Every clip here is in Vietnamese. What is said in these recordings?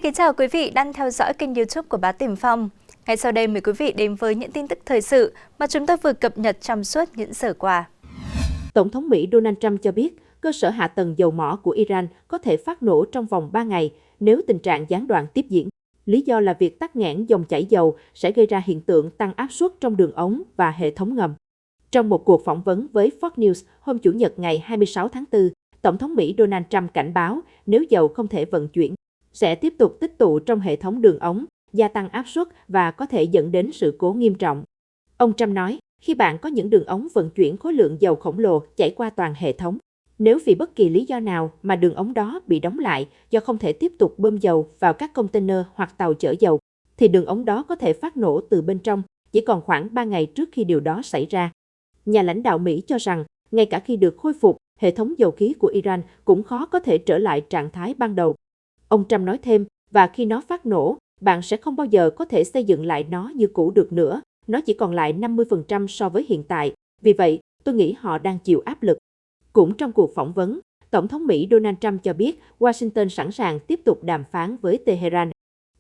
kính chào quý vị đang theo dõi kênh YouTube của Báo Tiền Phong. Ngay sau đây mời quý vị đến với những tin tức thời sự mà chúng tôi vừa cập nhật trong suốt những giờ qua. Tổng thống Mỹ Donald Trump cho biết cơ sở hạ tầng dầu mỏ của Iran có thể phát nổ trong vòng 3 ngày nếu tình trạng gián đoạn tiếp diễn. Lý do là việc tắc nghẽn dòng chảy dầu sẽ gây ra hiện tượng tăng áp suất trong đường ống và hệ thống ngầm. Trong một cuộc phỏng vấn với Fox News hôm Chủ nhật ngày 26 tháng 4, Tổng thống Mỹ Donald Trump cảnh báo nếu dầu không thể vận chuyển, sẽ tiếp tục tích tụ trong hệ thống đường ống, gia tăng áp suất và có thể dẫn đến sự cố nghiêm trọng. Ông Trump nói, khi bạn có những đường ống vận chuyển khối lượng dầu khổng lồ chảy qua toàn hệ thống, nếu vì bất kỳ lý do nào mà đường ống đó bị đóng lại do không thể tiếp tục bơm dầu vào các container hoặc tàu chở dầu, thì đường ống đó có thể phát nổ từ bên trong chỉ còn khoảng 3 ngày trước khi điều đó xảy ra. Nhà lãnh đạo Mỹ cho rằng, ngay cả khi được khôi phục, hệ thống dầu khí của Iran cũng khó có thể trở lại trạng thái ban đầu. Ông Trump nói thêm, và khi nó phát nổ, bạn sẽ không bao giờ có thể xây dựng lại nó như cũ được nữa. Nó chỉ còn lại 50% so với hiện tại. Vì vậy, tôi nghĩ họ đang chịu áp lực. Cũng trong cuộc phỏng vấn, Tổng thống Mỹ Donald Trump cho biết Washington sẵn sàng tiếp tục đàm phán với Tehran.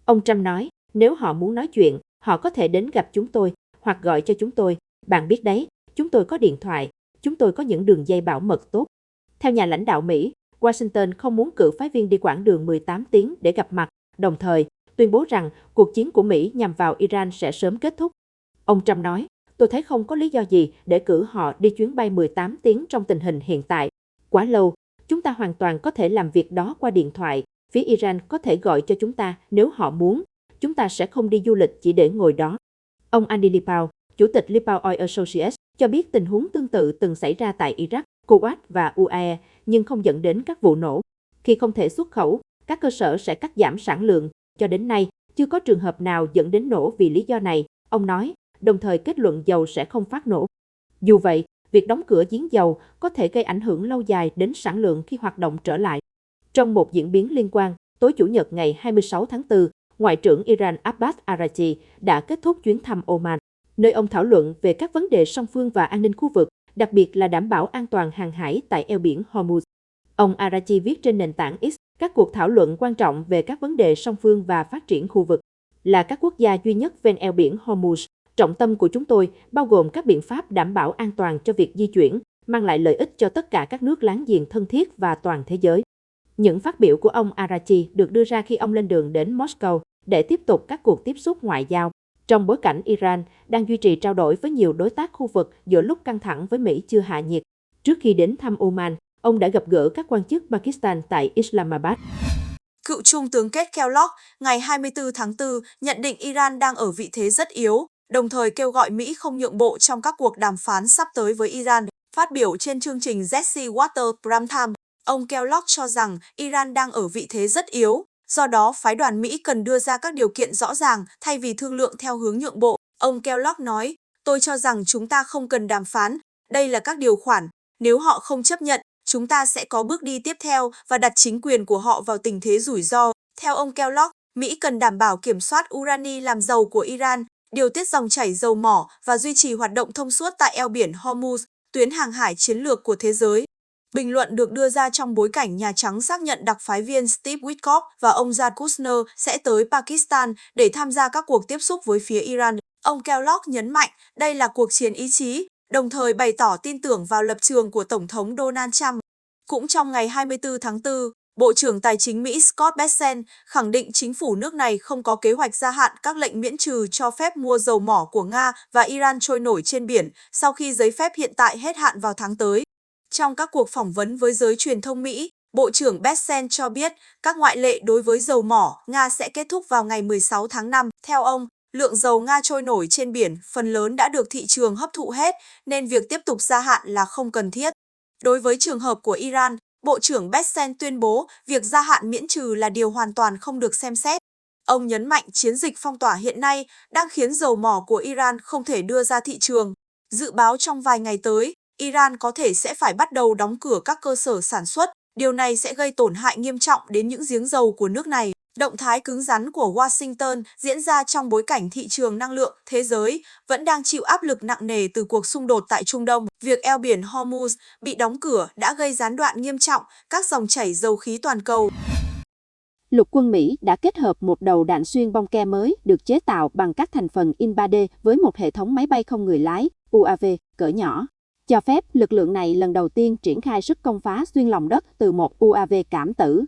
Ông Trump nói, nếu họ muốn nói chuyện, họ có thể đến gặp chúng tôi hoặc gọi cho chúng tôi. Bạn biết đấy, chúng tôi có điện thoại, chúng tôi có những đường dây bảo mật tốt. Theo nhà lãnh đạo Mỹ, Washington không muốn cử phái viên đi quãng đường 18 tiếng để gặp mặt, đồng thời tuyên bố rằng cuộc chiến của Mỹ nhằm vào Iran sẽ sớm kết thúc. Ông Trump nói, tôi thấy không có lý do gì để cử họ đi chuyến bay 18 tiếng trong tình hình hiện tại. Quá lâu, chúng ta hoàn toàn có thể làm việc đó qua điện thoại. Phía Iran có thể gọi cho chúng ta nếu họ muốn. Chúng ta sẽ không đi du lịch chỉ để ngồi đó. Ông Andy Lipow, chủ tịch Lipow Oil Associates, cho biết tình huống tương tự từng xảy ra tại Iraq, Kuwait và UAE, nhưng không dẫn đến các vụ nổ. Khi không thể xuất khẩu, các cơ sở sẽ cắt giảm sản lượng. Cho đến nay, chưa có trường hợp nào dẫn đến nổ vì lý do này, ông nói, đồng thời kết luận dầu sẽ không phát nổ. Dù vậy, việc đóng cửa giếng dầu có thể gây ảnh hưởng lâu dài đến sản lượng khi hoạt động trở lại. Trong một diễn biến liên quan, tối Chủ nhật ngày 26 tháng 4, Ngoại trưởng Iran Abbas Araghchi đã kết thúc chuyến thăm Oman, nơi ông thảo luận về các vấn đề song phương và an ninh khu vực, đặc biệt là đảm bảo an toàn hàng hải tại eo biển Hormuz. Ông Araghchi viết trên nền tảng X, các cuộc thảo luận quan trọng về các vấn đề song phương và phát triển khu vực là các quốc gia duy nhất ven eo biển Hormuz. Trọng tâm của chúng tôi bao gồm các biện pháp đảm bảo an toàn cho việc di chuyển, mang lại lợi ích cho tất cả các nước láng giềng thân thiết và toàn thế giới. Những phát biểu của ông Araghchi được đưa ra khi ông lên đường đến Moscow để tiếp tục các cuộc tiếp xúc ngoại giao, trong bối cảnh Iran đang duy trì trao đổi với nhiều đối tác khu vực giữa lúc căng thẳng với Mỹ chưa hạ nhiệt. Trước khi đến thăm Oman, ông đã gặp gỡ các quan chức Pakistan tại Islamabad. Cựu Trung tướng Keith Kellogg ngày 24 tháng 4 nhận định Iran đang ở vị thế rất yếu, đồng thời kêu gọi Mỹ không nhượng bộ trong các cuộc đàm phán sắp tới với Iran. Phát biểu trên chương trình Jesse Watters Prime Time, ông Kellogg cho rằng Iran đang ở vị thế rất yếu, do đó phái đoàn Mỹ cần đưa ra các điều kiện rõ ràng thay vì thương lượng theo hướng nhượng bộ. Ông Kellogg nói, tôi cho rằng chúng ta không cần đàm phán, đây là các điều khoản, nếu họ không chấp nhận, chúng ta sẽ có bước đi tiếp theo và đặt chính quyền của họ vào tình thế rủi ro. Theo ông Kellogg, Mỹ cần đảm bảo kiểm soát urani làm giàu của Iran, điều tiết dòng chảy dầu mỏ và duy trì hoạt động thông suốt tại eo biển Hormuz, tuyến hàng hải chiến lược của thế giới. Bình luận được đưa ra trong bối cảnh Nhà Trắng xác nhận đặc phái viên Steve Witkoff và ông Jared Kushner sẽ tới Pakistan để tham gia các cuộc tiếp xúc với phía Iran. Ông Kellogg nhấn mạnh đây là cuộc chiến ý chí, đồng thời bày tỏ tin tưởng vào lập trường của Tổng thống Donald Trump. Cũng trong ngày 24 tháng 4, Bộ trưởng Tài chính Mỹ Scott Bessent khẳng định chính phủ nước này không có kế hoạch gia hạn các lệnh miễn trừ cho phép mua dầu mỏ của Nga và Iran trôi nổi trên biển sau khi giấy phép hiện tại hết hạn vào tháng tới. Trong các cuộc phỏng vấn với giới truyền thông Mỹ, Bộ trưởng Bessent cho biết các ngoại lệ đối với dầu mỏ Nga sẽ kết thúc vào ngày 16 tháng 5. Theo ông, lượng dầu Nga trôi nổi trên biển phần lớn đã được thị trường hấp thụ hết, nên việc tiếp tục gia hạn là không cần thiết. Đối với trường hợp của Iran, Bộ trưởng Bessent tuyên bố việc gia hạn miễn trừ là điều hoàn toàn không được xem xét. Ông nhấn mạnh chiến dịch phong tỏa hiện nay đang khiến dầu mỏ của Iran không thể đưa ra thị trường. Dự báo trong vài ngày tới, Iran có thể sẽ phải bắt đầu đóng cửa các cơ sở sản xuất. Điều này sẽ gây tổn hại nghiêm trọng đến những giếng dầu của nước này. Động thái cứng rắn của Washington diễn ra trong bối cảnh thị trường năng lượng thế giới vẫn đang chịu áp lực nặng nề từ cuộc xung đột tại Trung Đông. Việc eo biển Hormuz bị đóng cửa đã gây gián đoạn nghiêm trọng các dòng chảy dầu khí toàn cầu. Lục quân Mỹ đã kết hợp một đầu đạn xuyên bong ke mới được chế tạo bằng các thành phần in 3D với một hệ thống máy bay không người lái UAV cỡ nhỏ, cho phép lực lượng này lần đầu tiên triển khai sức công phá xuyên lòng đất từ một UAV cảm tử.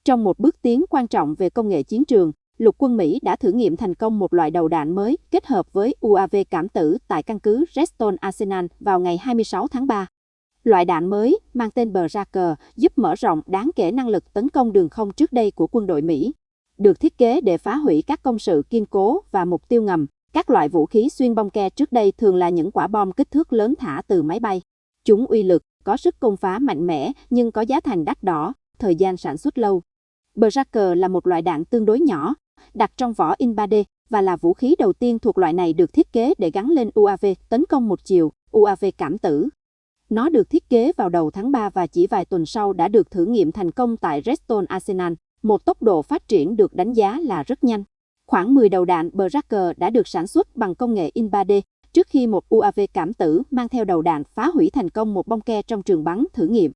Trong một bước tiến quan trọng về công nghệ chiến trường, lục quân Mỹ đã thử nghiệm thành công một loại đầu đạn mới kết hợp với UAV cảm tử tại căn cứ Redstone Arsenal vào ngày 26 tháng 3. Loại đạn mới, mang tên Berserker, giúp mở rộng đáng kể năng lực tấn công đường không trước đây của quân đội Mỹ. Được thiết kế để phá hủy các công sự kiên cố và mục tiêu ngầm, các loại vũ khí xuyên bong ke trước đây thường là những quả bom kích thước lớn thả từ máy bay. Chúng uy lực, có sức công phá mạnh mẽ nhưng có giá thành đắt đỏ, thời gian sản xuất lâu. Berserker là một loại đạn tương đối nhỏ, đặt trong vỏ in 3D và là vũ khí đầu tiên thuộc loại này được thiết kế để gắn lên UAV tấn công một chiều, UAV cảm tử. Nó được thiết kế vào đầu tháng 3 và chỉ vài tuần sau đã được thử nghiệm thành công tại Redstone Arsenal, một tốc độ phát triển được đánh giá là rất nhanh. Khoảng 10 đầu đạn Berserker đã được sản xuất bằng công nghệ in 3D trước khi một UAV cảm tử mang theo đầu đạn phá hủy thành công một bong ke trong trường bắn thử nghiệm.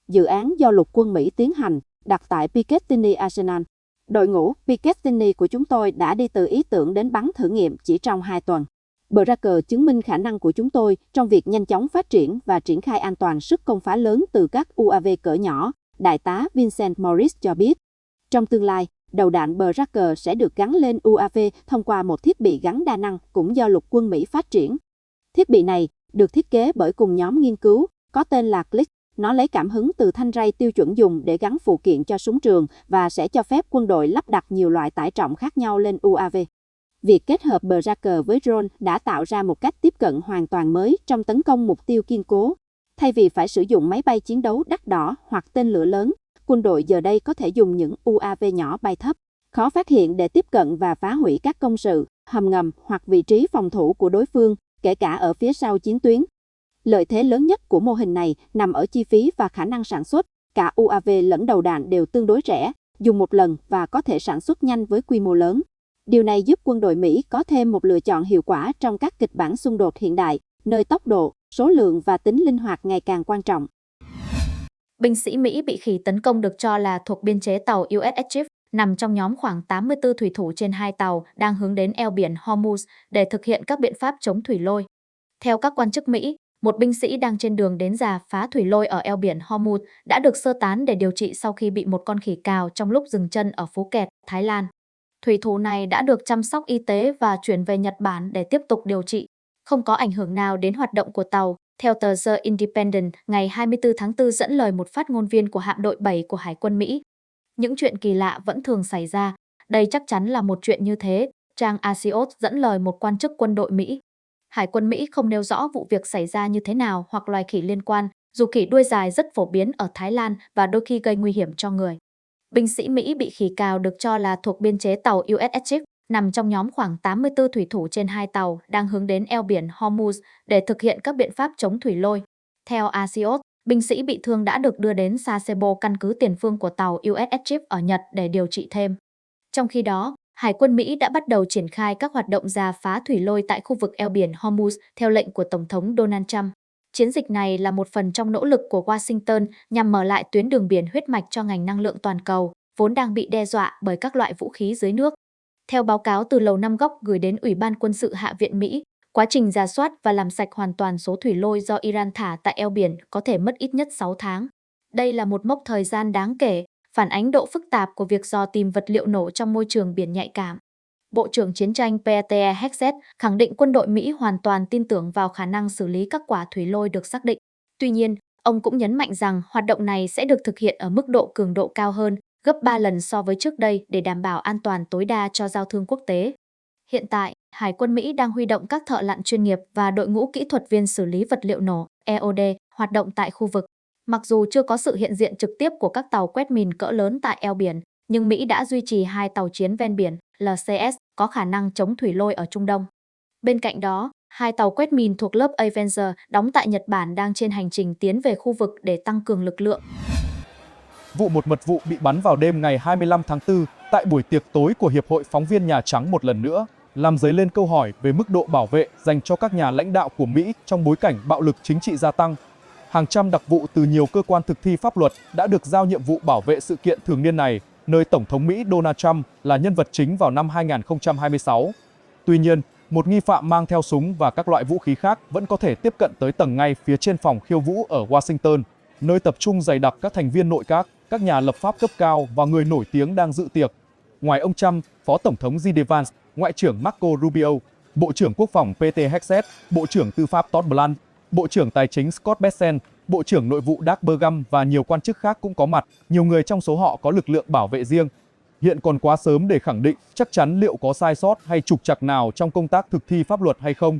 Dự án do lục quân Mỹ tiến hành, đặt tại Picatinny Arsenal. Đội ngũ Picatinny của chúng tôi đã đi từ ý tưởng đến bắn thử nghiệm chỉ trong 2 tuần. Berserker chứng minh khả năng của chúng tôi trong việc nhanh chóng phát triển và triển khai an toàn sức công phá lớn từ các UAV cỡ nhỏ, Đại tá Vincent Morris cho biết. Trong tương lai, đầu đạn Berserker sẽ được gắn lên UAV thông qua một thiết bị gắn đa năng cũng do lục quân Mỹ phát triển. Thiết bị này được thiết kế bởi cùng nhóm nghiên cứu, có tên là Click. Nó lấy cảm hứng từ thanh ray tiêu chuẩn dùng để gắn phụ kiện cho súng trường và sẽ cho phép quân đội lắp đặt nhiều loại tải trọng khác nhau lên UAV. Việc kết hợp Berserker với drone đã tạo ra một cách tiếp cận hoàn toàn mới trong tấn công mục tiêu kiên cố. Thay vì phải sử dụng máy bay chiến đấu đắt đỏ hoặc tên lửa lớn, quân đội giờ đây có thể dùng những UAV nhỏ bay thấp, khó phát hiện để tiếp cận và phá hủy các công sự, hầm ngầm hoặc vị trí phòng thủ của đối phương, kể cả ở phía sau chiến tuyến. Lợi thế lớn nhất của mô hình này nằm ở chi phí và khả năng sản xuất. Cả UAV lẫn đầu đạn đều tương đối rẻ, dùng một lần và có thể sản xuất nhanh với quy mô lớn. Điều này giúp quân đội Mỹ có thêm một lựa chọn hiệu quả trong các kịch bản xung đột hiện đại, nơi tốc độ, số lượng và tính linh hoạt ngày càng quan trọng. Binh sĩ Mỹ bị khỉ tấn công được cho là thuộc biên chế tàu USS Chief, nằm trong nhóm khoảng 84 thủy thủ trên 2 tàu đang hướng đến eo biển Hormuz để thực hiện các biện pháp chống thủy lôi. Theo các quan chức Mỹ, một binh sĩ đang trên đường đến rà phá thủy lôi ở eo biển Hormuz đã được sơ tán để điều trị sau khi bị một con khỉ cào trong lúc dừng chân ở Phuket, Thái Lan. Thủy thủ này đã được chăm sóc y tế và chuyển về Nhật Bản để tiếp tục điều trị. Không có ảnh hưởng nào đến hoạt động của tàu, theo tờ The Independent ngày 24 tháng 4 dẫn lời một phát ngôn viên của hạm đội 7 của Hải quân Mỹ. Những chuyện kỳ lạ vẫn thường xảy ra, đây chắc chắn là một chuyện như thế, trang Axios dẫn lời một quan chức quân đội Mỹ. Hải quân Mỹ không nêu rõ vụ việc xảy ra như thế nào hoặc loài khỉ liên quan, dù khỉ đuôi dài rất phổ biến ở Thái Lan và đôi khi gây nguy hiểm cho người. Binh sĩ Mỹ bị khỉ cào được cho là thuộc biên chế tàu USS Chief, nằm trong nhóm khoảng 84 thủy thủ trên 2 tàu đang hướng đến eo biển Hormuz để thực hiện các biện pháp chống thủy lôi. Theo Axios, binh sĩ bị thương đã được đưa đến Sasebo, căn cứ tiền phương của tàu USS Chief ở Nhật để điều trị thêm. Trong khi đó, Hải quân Mỹ đã bắt đầu triển khai các hoạt động rà phá thủy lôi tại khu vực eo biển Hormuz theo lệnh của Tổng thống Donald Trump. Chiến dịch này là một phần trong nỗ lực của Washington nhằm mở lại tuyến đường biển huyết mạch cho ngành năng lượng toàn cầu, vốn đang bị đe dọa bởi các loại vũ khí dưới nước. Theo báo cáo từ Lầu Năm Góc gửi đến Ủy ban Quân sự Hạ viện Mỹ, quá trình rà soát và làm sạch hoàn toàn số thủy lôi do Iran thả tại eo biển có thể mất ít nhất 6 tháng. Đây là một mốc thời gian đáng kể, phản ánh độ phức tạp của việc dò tìm vật liệu nổ trong môi trường biển nhạy cảm. Bộ trưởng Chiến tranh Pete Hegseth khẳng định quân đội Mỹ hoàn toàn tin tưởng vào khả năng xử lý các quả thủy lôi được xác định. Tuy nhiên, ông cũng nhấn mạnh rằng hoạt động này sẽ được thực hiện ở mức độ cường độ cao hơn, gấp 3 lần so với trước đây để đảm bảo an toàn tối đa cho giao thương quốc tế. Hiện tại, Hải quân Mỹ đang huy động các thợ lặn chuyên nghiệp và đội ngũ kỹ thuật viên xử lý vật liệu nổ EOD hoạt động tại khu vực. Mặc dù chưa có sự hiện diện trực tiếp của các tàu quét mìn cỡ lớn tại eo biển, nhưng Mỹ đã duy trì 2 tàu chiến ven biển LCS có khả năng chống thủy lôi ở Trung Đông. Bên cạnh đó, 2 tàu quét mìn thuộc lớp Avenger đóng tại Nhật Bản đang trên hành trình tiến về khu vực để tăng cường lực lượng. Một mật vụ bị bắn vào đêm ngày 25 tháng 4 tại buổi tiệc tối của Hiệp hội Phóng viên Nhà Trắng một lần nữa, làm dấy lên câu hỏi về mức độ bảo vệ dành cho các nhà lãnh đạo của Mỹ trong bối cảnh bạo lực chính trị gia tăng. Hàng trăm đặc vụ từ nhiều cơ quan thực thi pháp luật đã được giao nhiệm vụ bảo vệ sự kiện thường niên này, nơi Tổng thống Mỹ Donald Trump là nhân vật chính vào năm 2026. Tuy nhiên, một nghi phạm mang theo súng và các loại vũ khí khác vẫn có thể tiếp cận tới tầng ngay phía trên phòng khiêu vũ ở Washington, nơi tập trung dày đặc các thành viên nội các nhà lập pháp cấp cao và người nổi tiếng đang dự tiệc. Ngoài ông Trump, Phó Tổng thống J.D. Vance, Ngoại trưởng Marco Rubio, Bộ trưởng Quốc phòng Pete Hegseth, Bộ trưởng Tư pháp Todd Blanche, Bộ trưởng Tài chính Scott Bessent, Bộ trưởng Nội vụ Doug Burgum và nhiều quan chức khác cũng có mặt, nhiều người trong số họ có lực lượng bảo vệ riêng. Hiện còn quá sớm để khẳng định chắc chắn liệu có sai sót hay trục trặc nào trong công tác thực thi pháp luật hay không.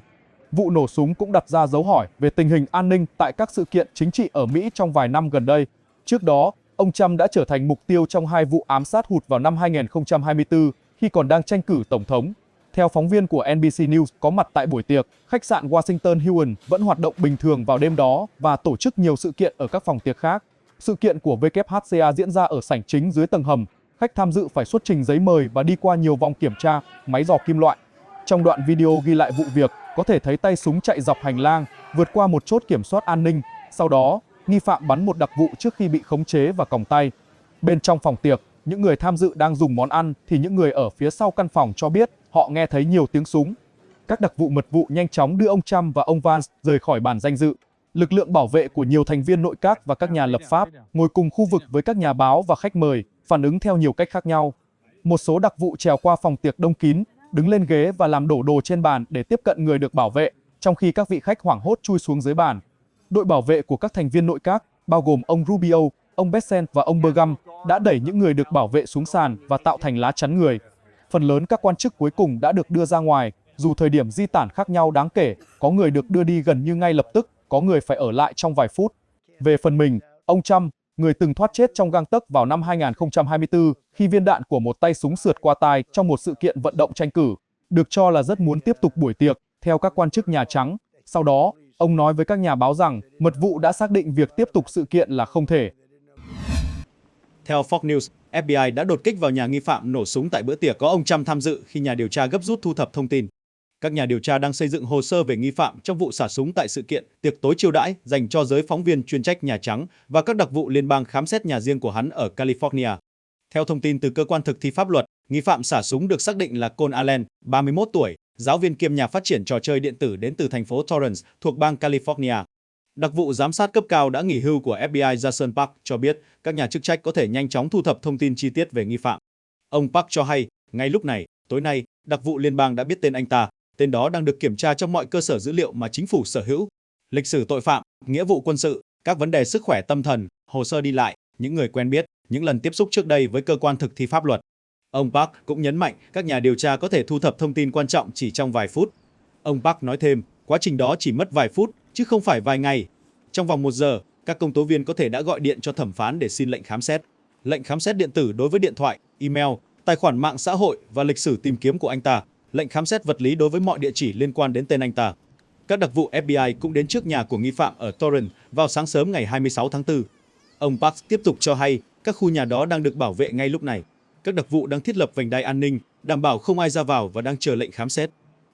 Vụ nổ súng cũng đặt ra dấu hỏi về tình hình an ninh tại các sự kiện chính trị ở Mỹ trong vài năm gần đây. Trước đó, ông Trump đã trở thành mục tiêu trong hai vụ ám sát hụt vào năm 2024 khi còn đang tranh cử tổng thống. Theo phóng viên của NBC News có mặt tại buổi tiệc, khách sạn Washington Hilton vẫn hoạt động bình thường vào đêm đó và tổ chức nhiều sự kiện ở các phòng tiệc khác. Sự kiện của WHCA diễn ra ở sảnh chính dưới tầng hầm. Khách tham dự phải xuất trình giấy mời và đi qua nhiều vòng kiểm tra, máy dò kim loại. Trong đoạn video ghi lại vụ việc, có thể thấy tay súng chạy dọc hành lang, vượt qua một chốt kiểm soát an ninh. Sau đó, nghi phạm bắn một đặc vụ trước khi bị khống chế và còng tay. Bên trong phòng tiệc, những người tham dự đang dùng món ăn thì những người ở phía sau căn phòng cho biết họ nghe thấy nhiều tiếng súng. Các đặc vụ mật vụ nhanh chóng đưa ông Trump và ông Vance rời khỏi bàn danh dự. Lực lượng bảo vệ của nhiều thành viên nội các và các nhà lập pháp ngồi cùng khu vực với các nhà báo và khách mời, phản ứng theo nhiều cách khác nhau. Một số đặc vụ trèo qua phòng tiệc đông kín, đứng lên ghế và làm đổ đồ trên bàn để tiếp cận người được bảo vệ, trong khi các vị khách hoảng hốt chui xuống dưới bàn. Đội bảo vệ của các thành viên nội các, bao gồm ông Rubio, ông Bessent và ông Burgum, đã đẩy những người được bảo vệ xuống sàn và tạo thành lá chắn người. Phần lớn các quan chức cuối cùng đã được đưa ra ngoài, dù thời điểm di tản khác nhau đáng kể, có người được đưa đi gần như ngay lập tức, có người phải ở lại trong vài phút. Về phần mình, ông Trump, người từng thoát chết trong gang tấc vào năm 2024 khi viên đạn của một tay súng sượt qua tai trong một sự kiện vận động tranh cử, được cho là rất muốn tiếp tục buổi tiệc, theo các quan chức Nhà Trắng. Sau đó, ông nói với các nhà báo rằng mật vụ đã xác định việc tiếp tục sự kiện là không thể. Theo Fox News, FBI đã đột kích vào nhà nghi phạm nổ súng tại bữa tiệc có ông Trump tham dự khi nhà điều tra gấp rút thu thập thông tin. Các nhà điều tra đang xây dựng hồ sơ về nghi phạm trong vụ xả súng tại sự kiện tiệc tối chiêu đãi dành cho giới phóng viên chuyên trách Nhà Trắng và các đặc vụ liên bang khám xét nhà riêng của hắn ở California. Theo thông tin từ cơ quan thực thi pháp luật, nghi phạm xả súng được xác định là Cole Allen, 31 tuổi, giáo viên kiêm nhà phát triển trò chơi điện tử đến từ thành phố Torrance thuộc bang California. Đặc vụ giám sát cấp cao đã nghỉ hưu của FBI Jason Park cho biết các nhà chức trách có thể nhanh chóng thu thập thông tin chi tiết về nghi phạm. Ông Park cho hay, ngay lúc này, tối nay, đặc vụ liên bang đã biết tên anh ta. Tên đó đang được kiểm tra trong mọi cơ sở dữ liệu mà chính phủ sở hữu. Lịch sử tội phạm, nghĩa vụ quân sự, các vấn đề sức khỏe tâm thần, hồ sơ đi lại, những người quen biết, những lần tiếp xúc trước đây với cơ quan thực thi pháp luật. Ông Park cũng nhấn mạnh các nhà điều tra có thể thu thập thông tin quan trọng chỉ trong vài phút. Ông Park nói thêm, quá trình đó chỉ mất vài phút, chứ không phải vài ngày. Trong vòng 1 giờ, các công tố viên có thể đã gọi điện cho thẩm phán để xin lệnh khám xét. Lệnh khám xét điện tử đối với điện thoại, email, tài khoản mạng xã hội và lịch sử tìm kiếm của anh ta. Lệnh khám xét vật lý đối với mọi địa chỉ liên quan đến tên anh ta. Các đặc vụ FBI cũng đến trước nhà của nghi phạm ở Torrance vào sáng sớm ngày 26 tháng 4. Ông Parks tiếp tục cho hay các khu nhà đó đang được bảo vệ ngay lúc này. Các đặc vụ đang thiết lập vành đai an ninh, đảm bảo không ai ra vào và đang chờ lệnh khám xét.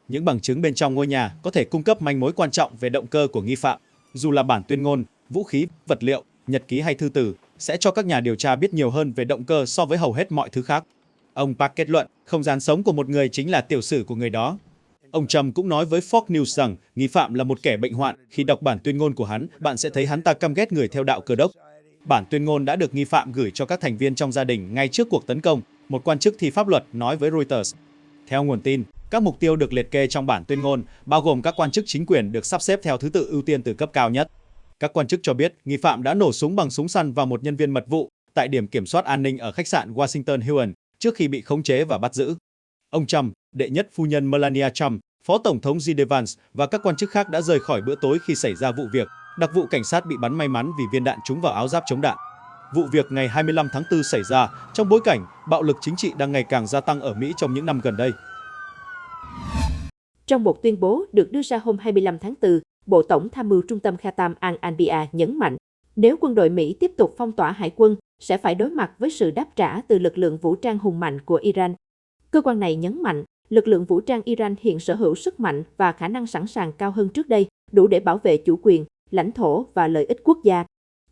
Những bằng chứng bên trong ngôi nhà có thể cung cấp manh mối quan trọng về động cơ của nghi phạm. Dù là bản tuyên ngôn, vũ khí, vật liệu, nhật ký hay thư từ, sẽ cho các nhà điều tra biết nhiều hơn về động cơ so với hầu hết mọi thứ khác. Ông Park kết luận, không gian sống của một người chính là tiểu sử của người đó. Ông Trump cũng nói với Fox News rằng nghi phạm là một kẻ bệnh hoạn. Khi đọc bản tuyên ngôn của hắn, bạn sẽ thấy hắn ta căm ghét người theo đạo Cơ đốc. Bản tuyên ngôn đã được nghi phạm gửi cho các thành viên trong gia đình ngay trước cuộc tấn công, một quan chức thi pháp luật nói với Reuters. Theo nguồn tin, các mục tiêu được liệt kê trong bản tuyên ngôn bao gồm các quan chức chính quyền được sắp xếp theo thứ tự ưu tiên từ cấp cao nhất. Các quan chức cho biết nghi phạm đã nổ súng bằng súng săn vào một nhân viên mật vụ tại điểm kiểm soát an ninh ở khách sạn Washington Hilton trước khi bị khống chế và bắt giữ. Ông Trump, đệ nhất phu nhân Melania Trump, Phó Tổng thống J.D. Vance và các quan chức khác đã rời khỏi bữa tối khi xảy ra vụ việc. Đặc vụ cảnh sát bị bắn may mắn vì viên đạn trúng vào áo giáp chống đạn. Vụ việc ngày 25 tháng 4 xảy ra trong bối cảnh bạo lực chính trị đang ngày càng gia tăng ở Mỹ trong những năm gần đây. Trong một tuyên bố được đưa ra hôm 25 tháng 4, Bộ Tổng tham mưu Trung tâm Khatam al-Anbiya nhấn mạnh, nếu quân đội Mỹ tiếp tục phong tỏa hải quân, sẽ phải đối mặt với sự đáp trả từ lực lượng vũ trang hùng mạnh của Iran. Cơ quan này nhấn mạnh, lực lượng vũ trang Iran hiện sở hữu sức mạnh và khả năng sẵn sàng cao hơn trước đây, đủ để bảo vệ chủ quyền, lãnh thổ và lợi ích quốc gia.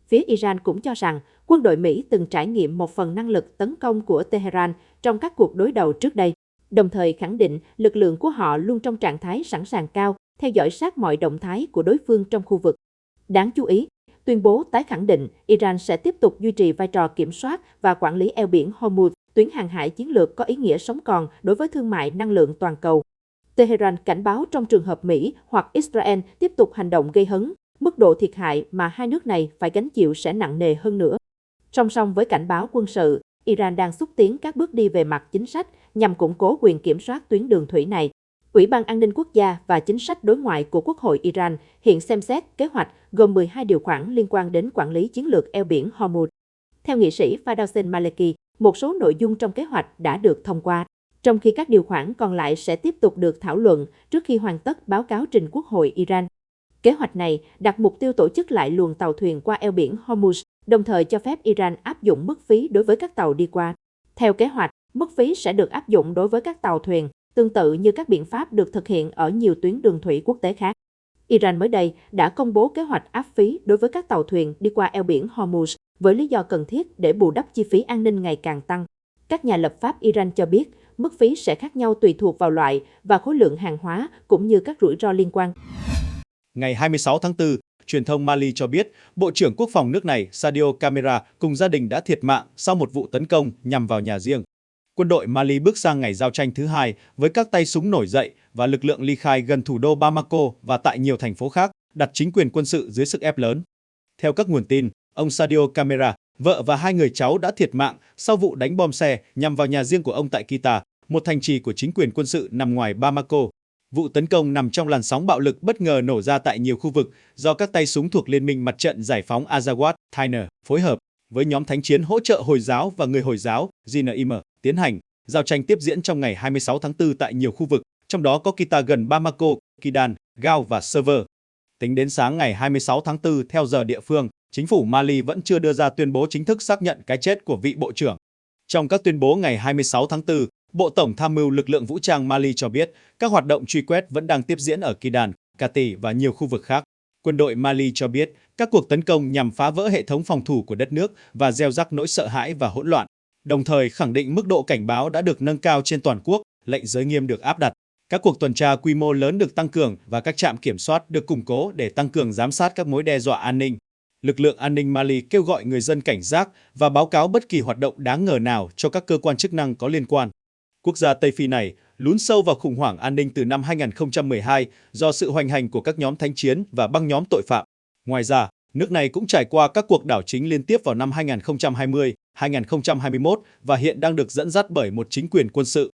Phía Iran cũng cho rằng, Quân đội Mỹ từng trải nghiệm một phần năng lực tấn công của Tehran trong các cuộc đối đầu trước đây, đồng thời khẳng định lực lượng của họ luôn trong trạng thái sẵn sàng cao, theo dõi sát mọi động thái của đối phương trong khu vực. Đáng chú ý, tuyên bố tái khẳng định Iran sẽ tiếp tục duy trì vai trò kiểm soát và quản lý eo biển Hormuz, tuyến hàng hải chiến lược có ý nghĩa sống còn đối với thương mại năng lượng toàn cầu. Tehran cảnh báo trong trường hợp Mỹ hoặc Israel tiếp tục hành động gây hấn, mức độ thiệt hại mà hai nước này phải gánh chịu sẽ nặng nề hơn nữa. Song song với cảnh báo quân sự, Iran đang xúc tiến các bước đi về mặt chính sách nhằm củng cố quyền kiểm soát tuyến đường thủy này. Ủy ban An ninh Quốc gia và Chính sách đối ngoại của Quốc hội Iran hiện xem xét kế hoạch gồm 12 điều khoản liên quan đến quản lý chiến lược eo biển Hormuz. Theo nghị sĩ Fadausen Maleki, một số nội dung trong kế hoạch đã được thông qua, trong khi các điều khoản còn lại sẽ tiếp tục được thảo luận trước khi hoàn tất báo cáo trình Quốc hội Iran. Kế hoạch này đặt mục tiêu tổ chức lại luồng tàu thuyền qua eo biển Hormuz, đồng thời cho phép Iran áp dụng mức phí đối với các tàu đi qua. Theo kế hoạch, mức phí sẽ được áp dụng đối với các tàu thuyền, tương tự như các biện pháp được thực hiện ở nhiều tuyến đường thủy quốc tế khác. Iran mới đây đã công bố kế hoạch áp phí đối với các tàu thuyền đi qua eo biển Hormuz với lý do cần thiết để bù đắp chi phí an ninh ngày càng tăng. Các nhà lập pháp Iran cho biết mức phí sẽ khác nhau tùy thuộc vào loại và khối lượng hàng hóa cũng như các rủi ro liên quan. Ngày 26 tháng 4, truyền thông Mali cho biết Bộ trưởng Quốc phòng nước này Sadio Camara cùng gia đình đã thiệt mạng sau một vụ tấn công nhằm vào nhà riêng. Quân đội Mali bước sang ngày giao tranh thứ hai với các tay súng nổi dậy và lực lượng ly khai gần thủ đô Bamako và tại nhiều thành phố khác, đặt chính quyền quân sự dưới sức ép lớn. Theo các nguồn tin, ông Sadio Camara, vợ và hai người cháu đã thiệt mạng sau vụ đánh bom xe nhằm vào nhà riêng của ông tại Kita, một thành trì của chính quyền quân sự nằm ngoài Bamako. Vụ tấn công nằm trong làn sóng bạo lực bất ngờ nổ ra tại nhiều khu vực do các tay súng thuộc Liên minh Mặt trận Giải phóng Azawad Thainer phối hợp với nhóm thánh chiến hỗ trợ Hồi giáo và người Hồi giáo JNIM tiến hành. Giao tranh tiếp diễn trong ngày 26 tháng 4 tại nhiều khu vực, trong đó có Kita gần Bamako, Kidal, Gao và Server. Tính đến sáng ngày 26 tháng 4 theo giờ địa phương, chính phủ Mali vẫn chưa đưa ra tuyên bố chính thức xác nhận cái chết của vị bộ trưởng. Trong các tuyên bố ngày 26 tháng 4, Bộ Tổng tham mưu lực lượng vũ trang Mali cho biết các hoạt động truy quét vẫn đang tiếp diễn ở Kidal, Kati và nhiều khu vực khác. Quân đội Mali cho biết các cuộc tấn công nhằm phá vỡ hệ thống phòng thủ của đất nước và gieo rắc nỗi sợ hãi và hỗn loạn, đồng thời khẳng định mức độ cảnh báo đã được nâng cao trên toàn quốc, lệnh giới nghiêm được áp đặt. Các cuộc tuần tra quy mô lớn được tăng cường và các trạm kiểm soát được củng cố để tăng cường giám sát các mối đe dọa an ninh. Lực lượng an ninh Mali kêu gọi người dân cảnh giác và báo cáo bất kỳ hoạt động đáng ngờ nào cho các cơ quan chức năng có liên quan. Quốc gia Tây Phi này lún sâu vào khủng hoảng an ninh từ năm 2012 do sự hoành hành của các nhóm thánh chiến và băng nhóm tội phạm. Ngoài ra, nước này cũng trải qua các cuộc đảo chính liên tiếp vào năm 2020, 2021 và hiện đang được dẫn dắt bởi một chính quyền quân sự.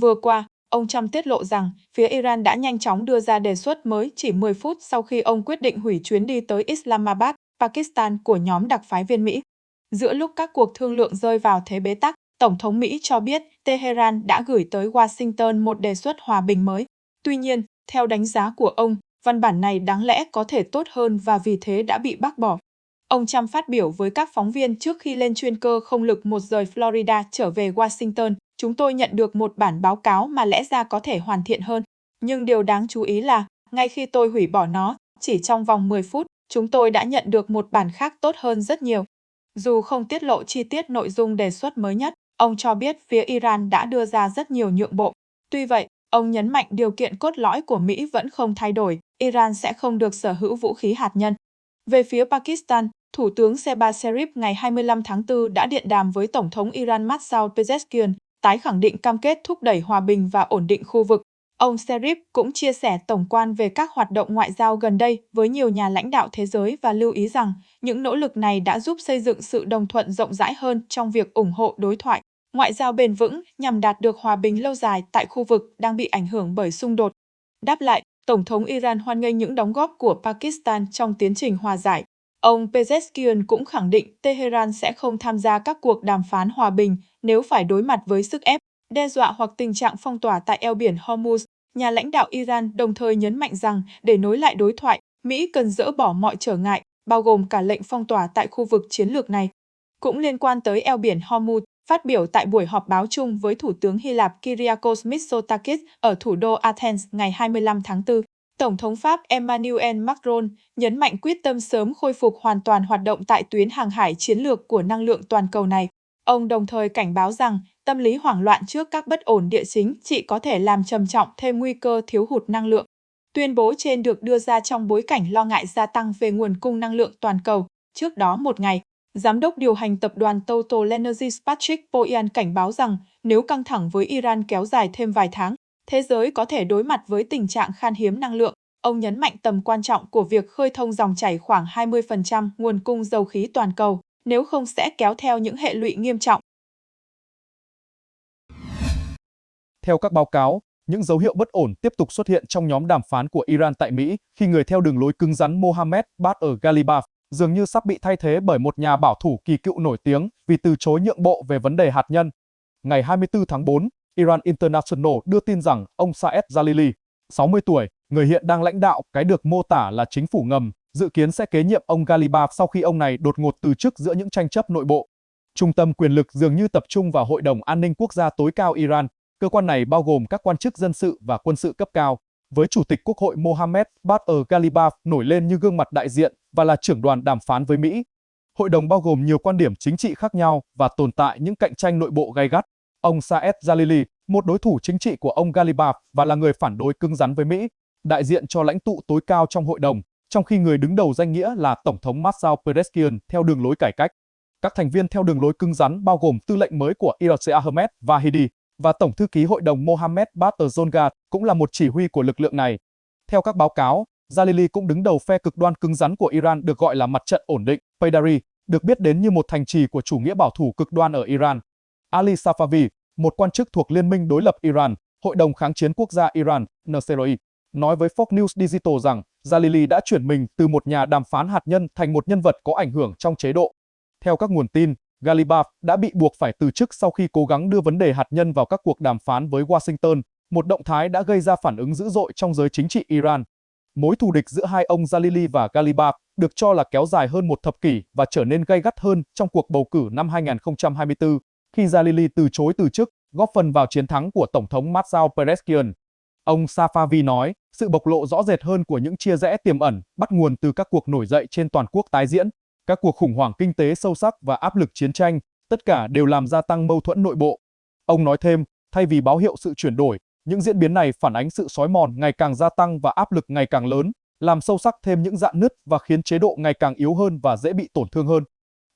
Vừa qua, ông Trump tiết lộ rằng phía Iran đã nhanh chóng đưa ra đề xuất mới chỉ 10 phút sau khi ông quyết định hủy chuyến đi tới Islamabad, Pakistan của nhóm đặc phái viên Mỹ. Giữa lúc các cuộc thương lượng rơi vào thế bế tắc, Tổng thống Mỹ cho biết Tehran đã gửi tới Washington một đề xuất hòa bình mới. Tuy nhiên, theo đánh giá của ông, văn bản này đáng lẽ có thể tốt hơn và vì thế đã bị bác bỏ. Ông Trump phát biểu với các phóng viên trước khi lên chuyên cơ không lực 1 rời Florida trở về Washington. Chúng tôi nhận được một bản báo cáo mà lẽ ra có thể hoàn thiện hơn. Nhưng điều đáng chú ý là, ngay khi tôi hủy bỏ nó, chỉ trong vòng 10 phút, chúng tôi đã nhận được một bản khác tốt hơn rất nhiều. Dù không tiết lộ chi tiết nội dung đề xuất mới nhất, ông cho biết phía Iran đã đưa ra rất nhiều nhượng bộ. Tuy vậy, ông nhấn mạnh điều kiện cốt lõi của Mỹ vẫn không thay đổi, Iran sẽ không được sở hữu vũ khí hạt nhân. Về phía Pakistan, Thủ tướng Shehbaz Sharif ngày 25 tháng 4 đã điện đàm với Tổng thống Iran Masoud Pezeshkian, tái khẳng định cam kết thúc đẩy hòa bình và ổn định khu vực. Ông Sharif cũng chia sẻ tổng quan về các hoạt động ngoại giao gần đây với nhiều nhà lãnh đạo thế giới và lưu ý rằng những nỗ lực này đã giúp xây dựng sự đồng thuận rộng rãi hơn trong việc ủng hộ đối thoại, ngoại giao bền vững nhằm đạt được hòa bình lâu dài tại khu vực đang bị ảnh hưởng bởi xung đột. Đáp lại, Tổng thống Iran hoan nghênh những đóng góp của Pakistan trong tiến trình hòa giải. Ông Pezeshkian cũng khẳng định Tehran sẽ không tham gia các cuộc đàm phán hòa bình nếu phải đối mặt với sức ép, đe dọa hoặc tình trạng phong tỏa tại eo biển Hormuz. Nhà lãnh đạo Iran đồng thời nhấn mạnh rằng để nối lại đối thoại, Mỹ cần dỡ bỏ mọi trở ngại, bao gồm cả lệnh phong tỏa tại khu vực chiến lược này. Cũng liên quan tới eo biển Hormuz, phát biểu tại buổi họp báo chung với Thủ tướng Hy Lạp Kyriakos Mitsotakis ở thủ đô Athens ngày 25 tháng 4, Tổng thống Pháp Emmanuel Macron nhấn mạnh quyết tâm sớm khôi phục hoàn toàn hoạt động tại tuyến hàng hải chiến lược của năng lượng toàn cầu này. Ông đồng thời cảnh báo rằng tâm lý hoảng loạn trước các bất ổn địa chính trị có thể làm trầm trọng thêm nguy cơ thiếu hụt năng lượng. Tuyên bố trên được đưa ra trong bối cảnh lo ngại gia tăng về nguồn cung năng lượng toàn cầu. Trước đó một ngày, Giám đốc điều hành tập đoàn Total Energies Patrick Pouyanné cảnh báo rằng nếu căng thẳng với Iran kéo dài thêm vài tháng, thế giới có thể đối mặt với tình trạng khan hiếm năng lượng. Ông nhấn mạnh tầm quan trọng của việc khơi thông dòng chảy khoảng 20% nguồn cung dầu khí toàn cầu, nếu không sẽ kéo theo những hệ lụy nghiêm trọng. Theo các báo cáo, những dấu hiệu bất ổn tiếp tục xuất hiện trong nhóm đàm phán của Iran tại Mỹ khi người theo đường lối cứng rắn Mohammad Bagher Ghalibaf dường như sắp bị thay thế bởi một nhà bảo thủ kỳ cựu nổi tiếng vì từ chối nhượng bộ về vấn đề hạt nhân. Ngày 24 tháng 4, Iran International đưa tin rằng ông Saeed Jalili, 60 tuổi, người hiện đang lãnh đạo cái được mô tả là chính phủ ngầm, dự kiến sẽ kế nhiệm ông Ghalibaf sau khi ông này đột ngột từ chức giữa những tranh chấp nội bộ. Trung tâm quyền lực dường như tập trung vào Hội đồng An ninh Quốc gia tối cao Iran. Cơ quan này bao gồm các quan chức dân sự và quân sự cấp cao, với Chủ tịch Quốc hội Mohammad Bagher Ghalibaf nổi lên như gương mặt đại diện và là trưởng đoàn đàm phán với Mỹ. Hội đồng bao gồm nhiều quan điểm chính trị khác nhau và tồn tại những cạnh tranh nội bộ gay gắt. Ông Saeed Jalili, một đối thủ chính trị của ông Ghalibaf và là người phản đối cứng rắn với Mỹ, đại diện cho lãnh tụ tối cao trong hội đồng, trong khi người đứng đầu danh nghĩa là Tổng thống Masoud Pezeshkian theo đường lối cải cách. Các thành viên theo đường lối cứng rắn bao gồm tư lệnh mới của Iraq Ahmed Vahidi và Tổng thư ký hội đồng Mohammad Bagher Zonga cũng là một chỉ huy của lực lượng này. Theo các báo cáo, Jalili cũng đứng đầu phe cực đoan cứng rắn của Iran được gọi là Mặt trận ổn định, Paydari, được biết đến như một thành trì của chủ nghĩa bảo thủ cực đoan ở Iran. Ali Safavi, một quan chức thuộc Liên minh đối lập Iran, Hội đồng kháng chiến quốc gia Iran, NCRI, nói với Fox News Digital rằng Jalili đã chuyển mình từ một nhà đàm phán hạt nhân thành một nhân vật có ảnh hưởng trong chế độ. Theo các nguồn tin, Ghalibaf đã bị buộc phải từ chức sau khi cố gắng đưa vấn đề hạt nhân vào các cuộc đàm phán với Washington, một động thái đã gây ra phản ứng dữ dội trong giới chính trị Iran. Mối thù địch giữa hai ông Jalili và Ghalibaf được cho là kéo dài hơn một thập kỷ và trở nên gay gắt hơn trong cuộc bầu cử năm 2024, khi Jalili từ chối từ chức, góp phần vào chiến thắng của Tổng thống Masoud Pezeshkian. Ông Safavi nói, sự bộc lộ rõ rệt hơn của những chia rẽ tiềm ẩn bắt nguồn từ các cuộc nổi dậy trên toàn quốc tái diễn, các cuộc khủng hoảng kinh tế sâu sắc và áp lực chiến tranh, tất cả đều làm gia tăng mâu thuẫn nội bộ. Ông nói thêm, thay vì báo hiệu sự chuyển đổi, những diễn biến này phản ánh sự xói mòn ngày càng gia tăng và áp lực ngày càng lớn, làm sâu sắc thêm những rạn nứt và khiến chế độ ngày càng yếu hơn và dễ bị tổn thương hơn.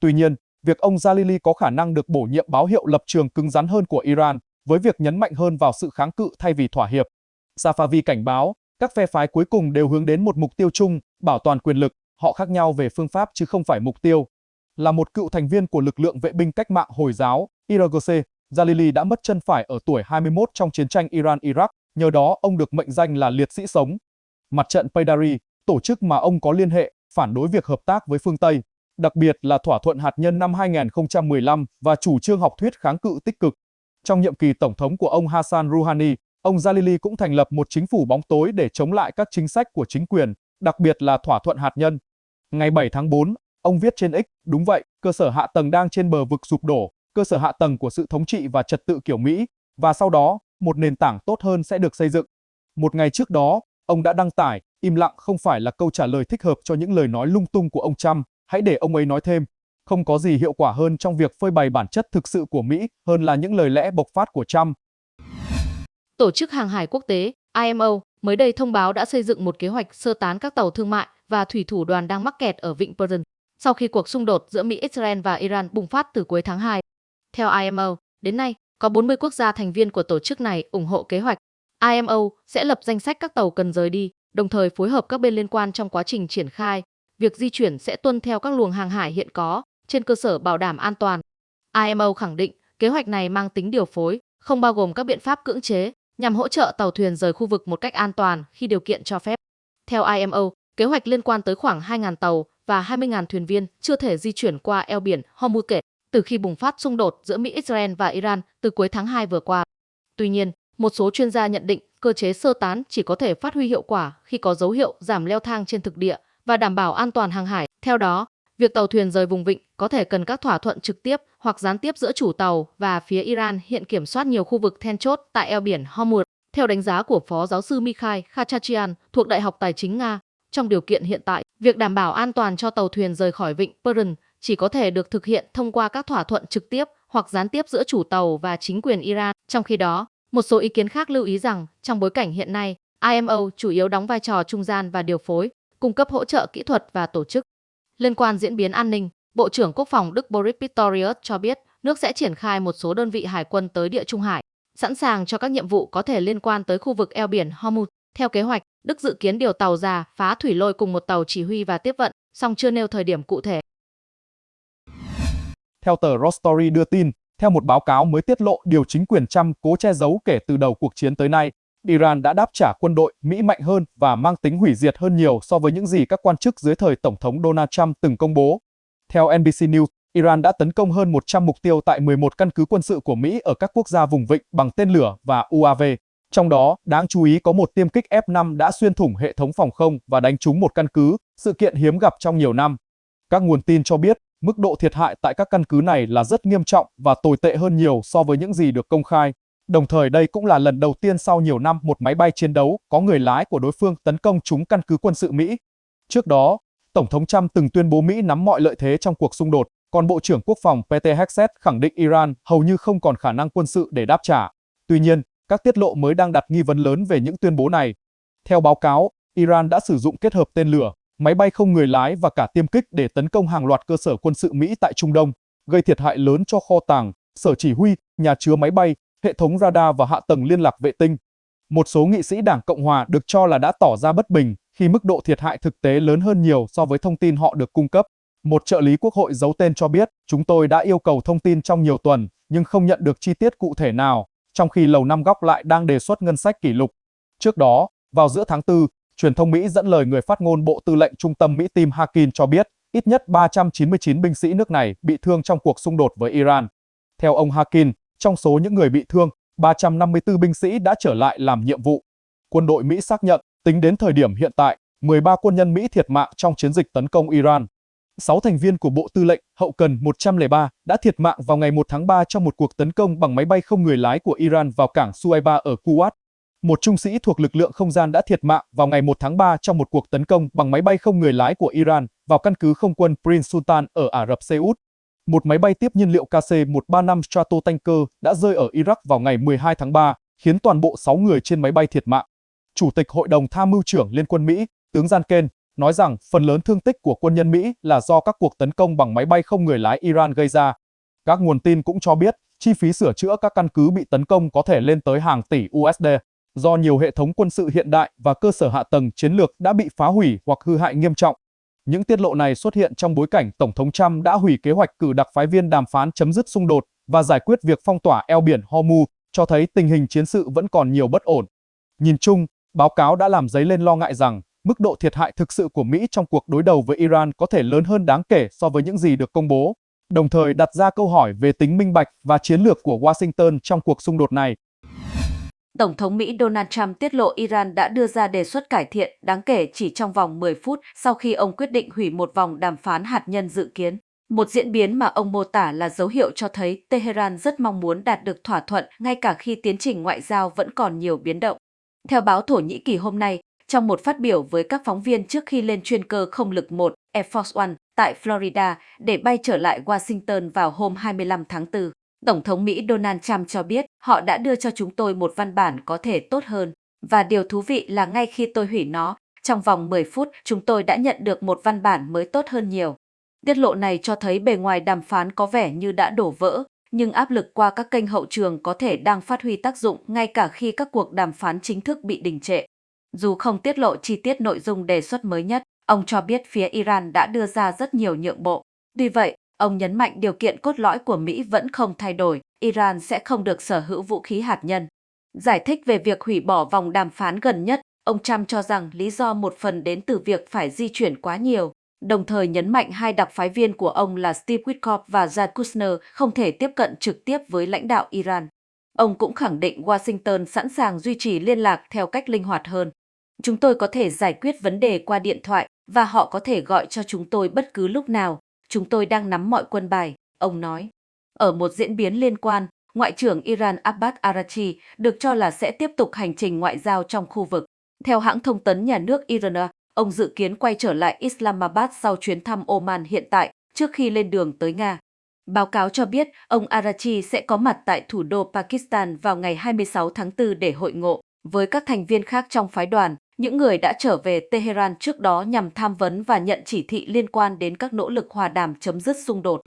Tuy nhiên, việc ông Jalili có khả năng được bổ nhiệm báo hiệu lập trường cứng rắn hơn của Iran, với việc nhấn mạnh hơn vào sự kháng cự thay vì thỏa hiệp. Safavi cảnh báo, các phe phái cuối cùng đều hướng đến một mục tiêu chung, bảo toàn quyền lực, họ khác nhau về phương pháp chứ không phải mục tiêu. Là một cựu thành viên của lực lượng vệ binh cách mạng Hồi giáo, IRGC, Jalili đã mất chân phải ở tuổi 21 trong chiến tranh Iran-Iraq, nhờ đó ông được mệnh danh là liệt sĩ sống. Mặt trận Paydari, tổ chức mà ông có liên hệ, phản đối việc hợp tác với phương Tây, đặc biệt là thỏa thuận hạt nhân năm 2015 và chủ trương học thuyết kháng cự tích cực. Trong nhiệm kỳ tổng thống của ông Hassan Rouhani, ông Jalili cũng thành lập một chính phủ bóng tối để chống lại các chính sách của chính quyền, đặc biệt là thỏa thuận hạt nhân. Ngày 7 tháng 4, ông viết trên X, đúng vậy, cơ sở hạ tầng đang trên bờ vực sụp đổ, cơ sở hạ tầng của sự thống trị và trật tự kiểu Mỹ, và sau đó, một nền tảng tốt hơn sẽ được xây dựng. Một ngày trước đó, ông đã đăng tải, im lặng không phải là câu trả lời thích hợp cho những lời nói lung tung của ông Trump, hãy để ông ấy nói thêm. Không có gì hiệu quả hơn trong việc phơi bày bản chất thực sự của Mỹ hơn là những lời lẽ bộc phát của Trump. Tổ chức Hàng hải Quốc tế, IMO, mới đây thông báo đã xây dựng một kế hoạch sơ tán các tàu thương mại và thủy thủ đoàn đang mắc kẹt ở Vịnh Persian, sau khi cuộc xung đột giữa Mỹ, Israel và Iran bùng phát từ cuối tháng 2. Theo IMO, đến nay, có 40 quốc gia thành viên của tổ chức này ủng hộ kế hoạch. IMO sẽ lập danh sách các tàu cần rời đi, đồng thời phối hợp các bên liên quan trong quá trình triển khai. Việc di chuyển sẽ tuân theo các luồng hàng hải hiện có, trên cơ sở bảo đảm an toàn. IMO khẳng định kế hoạch này mang tính điều phối, không bao gồm các biện pháp cưỡng chế, nhằm hỗ trợ tàu thuyền rời khu vực một cách an toàn khi điều kiện cho phép. Theo IMO, kế hoạch liên quan tới khoảng 2.000 tàu và 20.000 thuyền viên chưa thể di chuyển qua eo biển Hormuz từ khi bùng phát xung đột giữa Mỹ, Israel và Iran từ cuối tháng 2 vừa qua. Tuy nhiên, một số chuyên gia nhận định cơ chế sơ tán chỉ có thể phát huy hiệu quả khi có dấu hiệu giảm leo thang trên thực địa và đảm bảo an toàn hàng hải. Theo đó, việc tàu thuyền rời vùng vịnh có thể cần các thỏa thuận trực tiếp hoặc gián tiếp giữa chủ tàu và phía Iran hiện kiểm soát nhiều khu vực then chốt tại eo biển Hormuz. Theo đánh giá của Phó giáo sư Mikhail Khachachian thuộc Đại học Tài chính Nga, trong điều kiện hiện tại, việc đảm bảo an toàn cho tàu thuyền rời khỏi vịnh Persian chỉ có thể được thực hiện thông qua các thỏa thuận trực tiếp hoặc gián tiếp giữa chủ tàu và chính quyền Iran. Trong khi đó, một số ý kiến khác lưu ý rằng trong bối cảnh hiện nay, IMO chủ yếu đóng vai trò trung gian và điều phối, cung cấp hỗ trợ kỹ thuật và tổ chức. Liên quan diễn biến an ninh, Bộ trưởng Quốc phòng Đức Boris Pistorius cho biết nước sẽ triển khai một số đơn vị hải quân tới Địa Trung Hải, sẵn sàng cho các nhiệm vụ có thể liên quan tới khu vực eo biển Hormuz. Theo kế hoạch, Đức dự kiến điều tàu già phá thủy lôi cùng một tàu chỉ huy và tiếp vận, song chưa nêu thời điểm cụ thể. Theo tờ Rostory đưa tin, theo một báo cáo mới tiết lộ điều chính quyền Trump cố che giấu kể từ đầu cuộc chiến tới nay, Iran đã đáp trả quân đội Mỹ mạnh hơn và mang tính hủy diệt hơn nhiều so với những gì các quan chức dưới thời Tổng thống Donald Trump từng công bố. Theo NBC News, Iran đã tấn công hơn 100 mục tiêu tại 11 căn cứ quân sự của Mỹ ở các quốc gia vùng vịnh bằng tên lửa và UAV. Trong đó, đáng chú ý có một tiêm kích F-5 đã xuyên thủng hệ thống phòng không và đánh trúng một căn cứ, sự kiện hiếm gặp trong nhiều năm. Các nguồn tin cho biết, mức độ thiệt hại tại các căn cứ này là rất nghiêm trọng và tồi tệ hơn nhiều so với những gì được công khai. Đồng thời đây cũng là lần đầu tiên sau nhiều năm một máy bay chiến đấu có người lái của đối phương tấn công trúng căn cứ quân sự Mỹ. Trước đó, Tổng thống Trump từng tuyên bố Mỹ nắm mọi lợi thế trong cuộc xung đột, còn Bộ trưởng Quốc phòng Pete Hegseth khẳng định Iran hầu như không còn khả năng quân sự để đáp trả. Tuy nhiên, các tiết lộ mới đang đặt nghi vấn lớn về những tuyên bố này. Theo báo cáo, Iran đã sử dụng kết hợp tên lửa, máy bay không người lái và cả tiêm kích để tấn công hàng loạt cơ sở quân sự Mỹ tại Trung Đông, gây thiệt hại lớn cho kho tàng, sở chỉ huy, nhà chứa máy bay, hệ thống radar và hạ tầng liên lạc vệ tinh. Một số nghị sĩ Đảng Cộng hòa được cho là đã tỏ ra bất bình khi mức độ thiệt hại thực tế lớn hơn nhiều so với thông tin họ được cung cấp. Một trợ lý quốc hội giấu tên cho biết, chúng tôi đã yêu cầu thông tin trong nhiều tuần, nhưng không nhận được chi tiết cụ thể nào, trong khi Lầu Năm Góc lại đang đề xuất ngân sách kỷ lục. Trước đó, vào giữa tháng 4, truyền thông Mỹ dẫn lời người phát ngôn Bộ Tư lệnh Trung tâm Mỹ Tim Harkin cho biết, ít nhất 399 binh sĩ nước này bị thương trong cuộc xung đột với Iran. Theo ông Harkin, trong số những người bị thương, 354 binh sĩ đã trở lại làm nhiệm vụ. Quân đội Mỹ xác nhận, tính đến thời điểm hiện tại, 13 quân nhân Mỹ thiệt mạng trong chiến dịch tấn công Iran. 6 thành viên của Bộ Tư lệnh Hậu cần 103 đã thiệt mạng vào ngày 1 tháng 3 trong một cuộc tấn công bằng máy bay không người lái của Iran vào cảng Suaiba ở Kuwait. Một trung sĩ thuộc lực lượng không gian đã thiệt mạng vào ngày 1 tháng 3 trong một cuộc tấn công bằng máy bay không người lái của Iran vào căn cứ không quân Prince Sultan ở Ả Rập Xê Út. Một máy bay tiếp nhiên liệu KC-135 Stratotanker đã rơi ở Iraq vào ngày 12 tháng 3, khiến toàn bộ 6 người trên máy bay thiệt mạng. Chủ tịch Hội đồng Tham mưu trưởng Liên quân Mỹ, tướng John Kane, nói rằng phần lớn thương tích của quân nhân Mỹ là do các cuộc tấn công bằng máy bay không người lái Iran gây ra. Các nguồn tin cũng cho biết, chi phí sửa chữa các căn cứ bị tấn công có thể lên tới hàng tỷ USD, do nhiều hệ thống quân sự hiện đại và cơ sở hạ tầng chiến lược đã bị phá hủy hoặc hư hại nghiêm trọng. Những tiết lộ này xuất hiện trong bối cảnh Tổng thống Trump đã hủy kế hoạch cử đặc phái viên đàm phán chấm dứt xung đột và giải quyết việc phong tỏa eo biển Hormuz, cho thấy tình hình chiến sự vẫn còn nhiều bất ổn. Nhìn chung, báo cáo đã làm dấy lên lo ngại rằng mức độ thiệt hại thực sự của Mỹ trong cuộc đối đầu với Iran có thể lớn hơn đáng kể so với những gì được công bố, đồng thời đặt ra câu hỏi về tính minh bạch và chiến lược của Washington trong cuộc xung đột này. Tổng thống Mỹ Donald Trump tiết lộ Iran đã đưa ra đề xuất cải thiện đáng kể chỉ trong vòng 10 phút sau khi ông quyết định hủy một vòng đàm phán hạt nhân dự kiến. Một diễn biến mà ông mô tả là dấu hiệu cho thấy Tehran rất mong muốn đạt được thỏa thuận ngay cả khi tiến trình ngoại giao vẫn còn nhiều biến động. Theo báo Thổ Nhĩ Kỳ hôm nay, trong một phát biểu với các phóng viên trước khi lên chuyên cơ không lực 1 Air Force One tại Florida để bay trở lại Washington vào hôm 25 tháng 4, Tổng thống Mỹ Donald Trump cho biết họ đã đưa cho chúng tôi một văn bản có thể tốt hơn. Và điều thú vị là ngay khi tôi hủy nó, trong vòng 10 phút chúng tôi đã nhận được một văn bản mới tốt hơn nhiều. Tiết lộ này cho thấy bề ngoài đàm phán có vẻ như đã đổ vỡ, nhưng áp lực qua các kênh hậu trường có thể đang phát huy tác dụng ngay cả khi các cuộc đàm phán chính thức bị đình trệ. Dù không tiết lộ chi tiết nội dung đề xuất mới nhất, ông cho biết phía Iran đã đưa ra rất nhiều nhượng bộ. Tuy vậy, ông nhấn mạnh điều kiện cốt lõi của Mỹ vẫn không thay đổi, Iran sẽ không được sở hữu vũ khí hạt nhân. Giải thích về việc hủy bỏ vòng đàm phán gần nhất, ông Trump cho rằng lý do một phần đến từ việc phải di chuyển quá nhiều, đồng thời nhấn mạnh hai đặc phái viên của ông là Steve Witkoff và Jared Kushner không thể tiếp cận trực tiếp với lãnh đạo Iran. Ông cũng khẳng định Washington sẵn sàng duy trì liên lạc theo cách linh hoạt hơn. Chúng tôi có thể giải quyết vấn đề qua điện thoại và họ có thể gọi cho chúng tôi bất cứ lúc nào. Chúng tôi đang nắm mọi quân bài, ông nói. Ở một diễn biến liên quan, Ngoại trưởng Iran Abbas Araghchi được cho là sẽ tiếp tục hành trình ngoại giao trong khu vực. Theo hãng thông tấn nhà nước IRNA, ông dự kiến quay trở lại Islamabad sau chuyến thăm Oman hiện tại trước khi lên đường tới Nga. Báo cáo cho biết ông Araghchi sẽ có mặt tại thủ đô Pakistan vào ngày 26 tháng 4 để hội ngộ với các thành viên khác trong phái đoàn, những người đã trở về Tehran trước đó nhằm tham vấn và nhận chỉ thị liên quan đến các nỗ lực hòa đàm chấm dứt xung đột.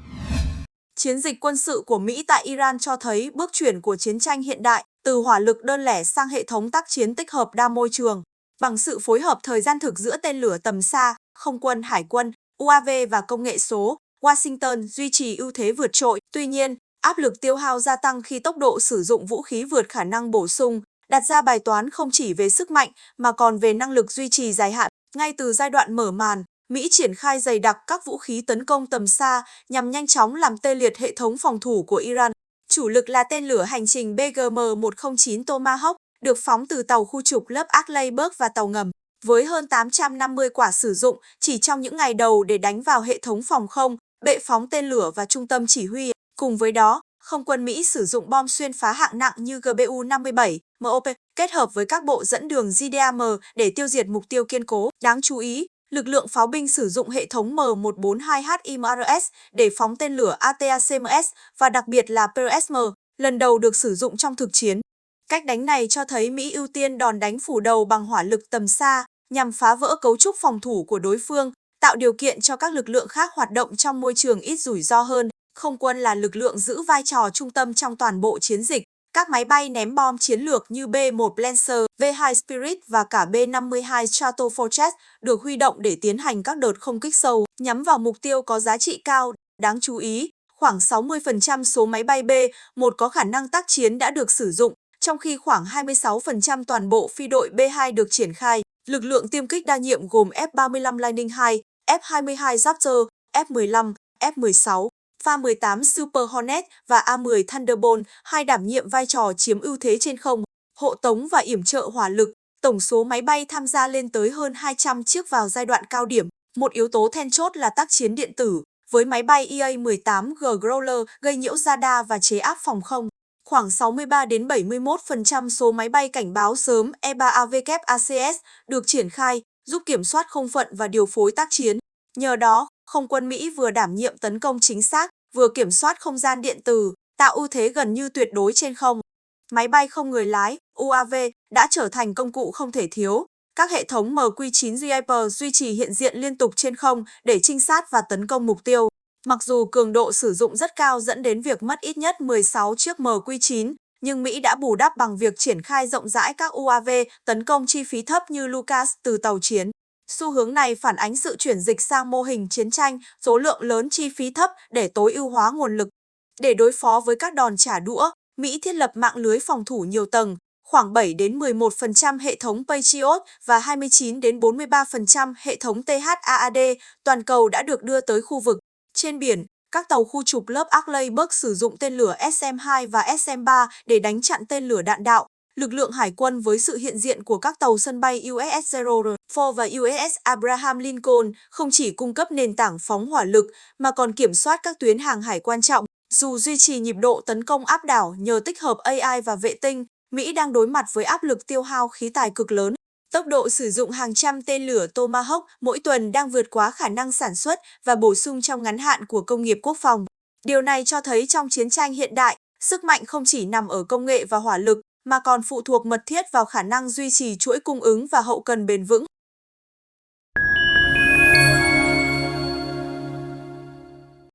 Chiến dịch quân sự của Mỹ tại Iran cho thấy bước chuyển của chiến tranh hiện đại từ hỏa lực đơn lẻ sang hệ thống tác chiến tích hợp đa môi trường. Bằng sự phối hợp thời gian thực giữa tên lửa tầm xa, không quân, hải quân, UAV và công nghệ số, Washington duy trì ưu thế vượt trội. Tuy nhiên, áp lực tiêu hao gia tăng khi tốc độ sử dụng vũ khí vượt khả năng bổ sung, đặt ra bài toán không chỉ về sức mạnh mà còn về năng lực duy trì dài hạn. Ngay từ giai đoạn mở màn, Mỹ triển khai dày đặc các vũ khí tấn công tầm xa nhằm nhanh chóng làm tê liệt hệ thống phòng thủ của Iran. Chủ lực là tên lửa hành trình BGM-109 Tomahawk, được phóng từ tàu khu trục lớp Arleigh và tàu ngầm, với hơn 850 quả sử dụng chỉ trong những ngày đầu để đánh vào hệ thống phòng không, bệ phóng tên lửa và trung tâm chỉ huy. Cùng với đó, không quân Mỹ sử dụng bom xuyên phá hạng nặng như GBU-57, MOP, kết hợp với các bộ dẫn đường JDAM để tiêu diệt mục tiêu kiên cố. Đáng chú ý, lực lượng pháo binh sử dụng hệ thống M142 HIMARS để phóng tên lửa ATACMS và đặc biệt là PRSM, lần đầu được sử dụng trong thực chiến. Cách đánh này cho thấy Mỹ ưu tiên đòn đánh phủ đầu bằng hỏa lực tầm xa nhằm phá vỡ cấu trúc phòng thủ của đối phương, tạo điều kiện cho các lực lượng khác hoạt động trong môi trường ít rủi ro hơn. Không quân là lực lượng giữ vai trò trung tâm trong toàn bộ chiến dịch. Các máy bay ném bom chiến lược như B-1 Lancer, V-2 Spirit và cả B-52 Stratofortress được huy động để tiến hành các đợt không kích sâu, nhắm vào mục tiêu có giá trị cao. Đáng chú ý, khoảng 60% số máy bay B-1 có khả năng tác chiến đã được sử dụng, trong khi khoảng 26% toàn bộ phi đội B-2 được triển khai. Lực lượng tiêm kích đa nhiệm gồm F-35 Lightning II, F-22 Raptor, F-15, F-16, F-18 Super Hornet và A-10 Thunderbolt, hai đảm nhiệm vai trò chiếm ưu thế trên không, hộ tống và yểm trợ hỏa lực. Tổng số máy bay tham gia lên tới hơn 200 chiếc vào giai đoạn cao điểm. Một yếu tố then chốt là tác chiến điện tử, với máy bay EA-18G Growler gây nhiễu radar và chế áp phòng không. Khoảng 63-71% số máy bay cảnh báo sớm E3AWACS được triển khai, giúp kiểm soát không phận và điều phối tác chiến. Nhờ đó, không quân Mỹ vừa đảm nhiệm tấn công chính xác, vừa kiểm soát không gian điện tử, tạo ưu thế gần như tuyệt đối trên không. Máy bay không người lái, UAV, đã trở thành công cụ không thể thiếu. Các hệ thống MQ-9 Reaper duy trì hiện diện liên tục trên không để trinh sát và tấn công mục tiêu. Mặc dù cường độ sử dụng rất cao dẫn đến việc mất ít nhất 16 chiếc MQ-9, nhưng Mỹ đã bù đắp bằng việc triển khai rộng rãi các UAV tấn công chi phí thấp như Lucas từ tàu chiến. Xu hướng này phản ánh sự chuyển dịch sang mô hình chiến tranh, số lượng lớn chi phí thấp để tối ưu hóa nguồn lực. Để đối phó với các đòn trả đũa, Mỹ thiết lập mạng lưới phòng thủ nhiều tầng, khoảng 7-11% hệ thống Patriot và 29-43% hệ thống THAAD toàn cầu đã được đưa tới khu vực. Trên biển, các tàu khu trục lớp Arleigh sử dụng tên lửa SM-2 và SM-3 để đánh chặn tên lửa đạn đạo. Lực lượng hải quân với sự hiện diện của các tàu sân bay USS Gerald Ford và USS Abraham Lincoln không chỉ cung cấp nền tảng phóng hỏa lực mà còn kiểm soát các tuyến hàng hải quan trọng. Dù duy trì nhịp độ tấn công áp đảo nhờ tích hợp AI và vệ tinh, Mỹ đang đối mặt với áp lực tiêu hao khí tài cực lớn. Tốc độ sử dụng hàng trăm tên lửa Tomahawk mỗi tuần đang vượt quá khả năng sản xuất và bổ sung trong ngắn hạn của công nghiệp quốc phòng. Điều này cho thấy trong chiến tranh hiện đại, sức mạnh không chỉ nằm ở công nghệ và hỏa lực, mà còn phụ thuộc mật thiết vào khả năng duy trì chuỗi cung ứng và hậu cần bền vững.